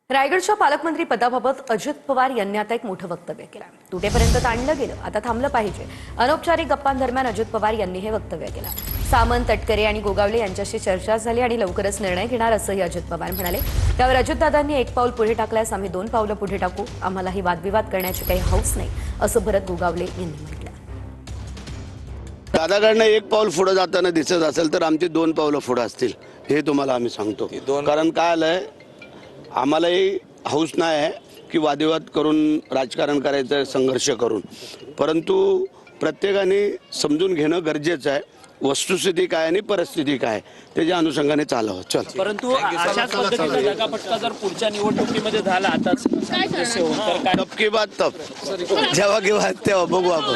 रायगडच्या पालकमंत्री पदाबाबत अजित पवार यांनी आता एक मोठं वक्तव्य केलं। तुटेपर्यंत ताणलं गेलं, आता थांबलं पाहिजे। अनौपचारिक गप्पांदरम्यान अजित पवार यांनी हे वक्तव्य केलं। सामंत, तटकरे आणि गोगावले यांच्याशी चर्चा झाली आणि लवकरच निर्णय घेणार असंही अजित पवार म्हणाले। त्यावर अजितदादांनी एक पाऊल पुढे टाकल्यास आम्ही 2 पावलं पुढे टाकू, आम्हालाही वादविवाद करण्याची काही हौस नाही असं भरत गोगावले यांनी म्हटलं। दादाकडनं एक पाऊल पुढे जाताना दिसत असेल तर आमची 2 पावलं पुढे असतील हे तुम्हाला आम्ही सांगतो। कारण काय आलंय, आम्हालाही हौस नाही आहे की वादविवाद करून राजकारण करायचं, संघर्ष करून, परंतु प्रत्येकाने समजून घेणं गरजेचं आहे। वस्तुस्थिती काय आणि परिस्थिती काय त्याच्या अनुषंगाने चालावं। चल, परंतु अशाच पद्धतीचा जगापट्टा जर पुढच्या निवडणुकीमध्ये झाला आताच तर काय तब की बात तब, जेव्हा की बात तेव्हा बघू आपण।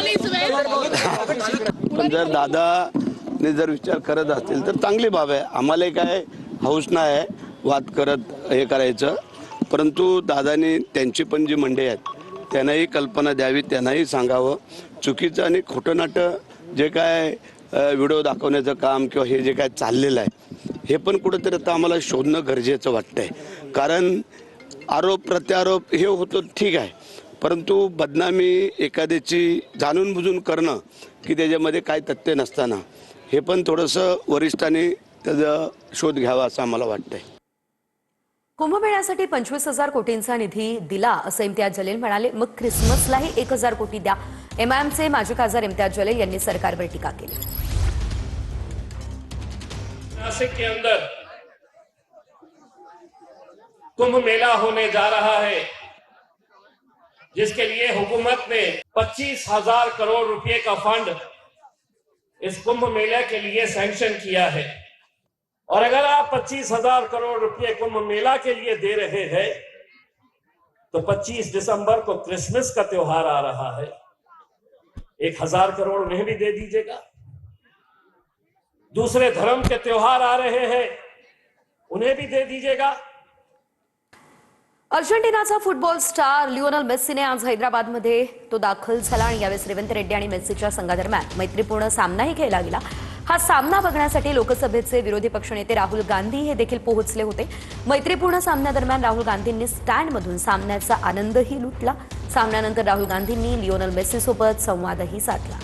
पण जर दादाने जर विचार करत असतील तर चांगली बाब आहे। आम्हाला काय हौस नाही आहे वाद करत हे करायचं, परंतु दादानी त्यांची पण जी मंडळी आहेत त्यांनाही कल्पना द्यावी, त्यांनाही सांगावं। चुकीचं आणि खोटं नाटं जे काय व्हिडिओ दाखवण्याचं काम किंवा हे जे काय चाललेलं आहे हे पण कुठेतरी आता आम्हाला शोधणं गरजेचं वाटतंय। कारण आरोप प्रत्यारोप हे होतं ठीक आहे, परंतु बदनामी एखाद्याची जाणून बुजून करणं की त्याच्यामध्ये काय तथ्य नसताना हे पण थोडंसं वरिष्ठांनी त्याचा शोध घ्यावा असं आम्हाला वाटतंय। कुंभमेळ्यासाठी 25,000 कोटींचा निधी दिला असं इम्तियाज जलील म्हणाले। मग ख्रिसमसलाही 1,000 कोटी द्या। एमआयएमचे माजी खासदार इम्तियाज जलील यांनी सरकारवर टीका केली। नासिक के अंदर कुंभ मेला होने जा रहा है, जिसके लिए हुकूमत ने 25,000 करोड़ रुपए का फंड इस कुंभ मेले के लिए सैंक्शन किया है। और अगर आप 25,000 करोड़ रुपए कुंभ मेला के लिए दे रहे हैं तो 25 दिसंबर को क्रिसमस का त्योहार आ रहा है, 1,000 करोड़ उन्हें भी दे दीजिएगा। दूसरे धर्म के त्योहार आ रहे हैं, उन्हें भी दे दीजिएगा। अर्जेंटिनाचा फुटबॉल स्टार लिओनल मेस्सीने आज हैदराबादमध्ये तो दाखल झाला आणि यावेळी रेवंत रेड्डी आणि मेस्सीच्या संघादरम्यान मैत्रीपूर्ण सामनाही खेळला गेला। हा सामना बघण्यासाठी लोकसभेचे विरोधी पक्षनेते राहुल गांधी हे देखील पोहोचले होते। मैत्रीपूर्ण सामन्यादरम्यान राहुल गांधींनी स्टँडमधून सामन्याचा आनंदही लुटला। सामन्यानंतर राहुल गांधींनी लिओनल मेस्सीसोबत संवादही साधला।